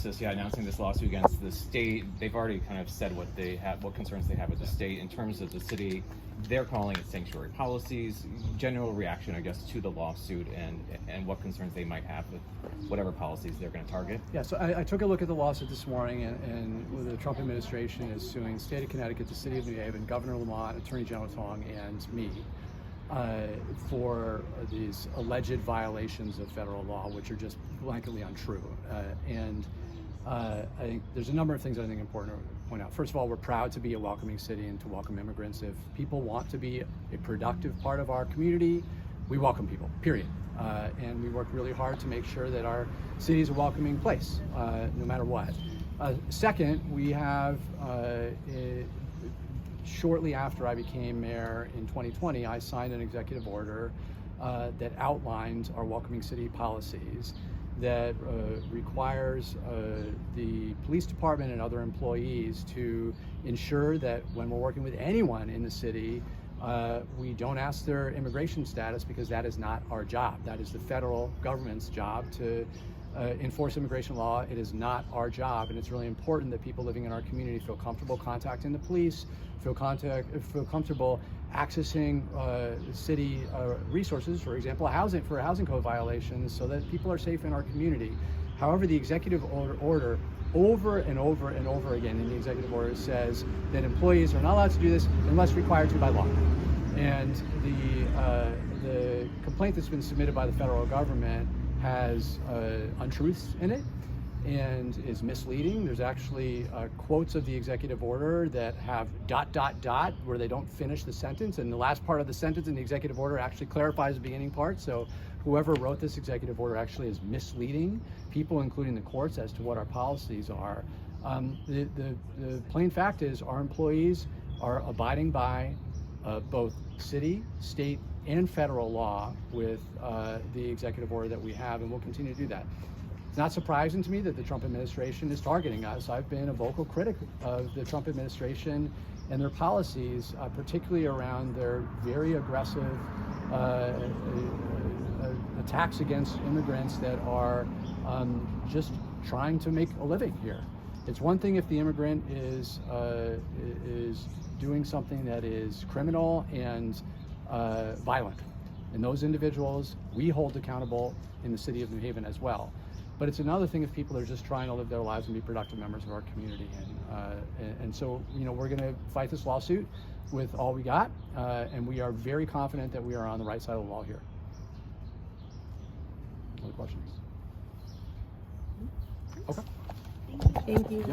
Yeah, announcing this lawsuit against the state. They've already kind of said what they have, what concerns they have with the state. In terms of the city, they're calling it sanctuary policies. General reaction, I guess, to the lawsuit and what concerns they might have with whatever policies they're going to target. Yeah, so I took a look at the lawsuit this morning, and the Trump administration is suing the state of Connecticut, the city of New Haven, Governor Lamont, Attorney General Tong, and me for these alleged violations of federal law, which are just blanketly untrue. I think there's a number of things I think important to point out. First of all, we're proud to be a welcoming city and to welcome immigrants. If people want to be a productive part of our community, we welcome people, period. And we work really hard to make sure that our city is a welcoming place, no matter what. Second, we have, shortly after I became mayor in 2020, I signed an executive order that outlines our welcoming city policies that requires the police department and other employees to ensure that when we're working with anyone in the city, we don't ask their immigration status, because that is not our job. That is the federal government's job to enforce immigration law. It is not our job, and it's really important that people living in our community feel comfortable contacting the police, feel comfortable accessing city resources, for example, housing code violations, so that people are safe in our community. However, the executive order over and over and over again in the executive order says that employees are not allowed to do this unless required to by law. And the complaint that's been submitted by the federal government has untruths in it and is misleading. There's actually quotes of the executive order that have ... where they don't finish the sentence, and the last part of the sentence in the executive order actually clarifies the beginning part. So whoever wrote this executive order actually is misleading people, including the courts, as to what our policies are. The plain fact is our employees are abiding by both city, state, and federal law with the executive order that we have, and we'll continue to do that. It's not surprising to me that the Trump administration is targeting us. I've been a vocal critic of the Trump administration and their policies, particularly around their very aggressive attacks against immigrants that are just trying to make a living here. It's one thing if the immigrant is doing something that is criminal and violent, and those individuals we hold accountable in the city of New Haven as well. But it's another thing if people are just trying to live their lives and be productive members of our community. And so, we're going to fight this lawsuit with all we got, and we are very confident that we are on the right side of the law here. Other questions? Okay. Thank you. Yep.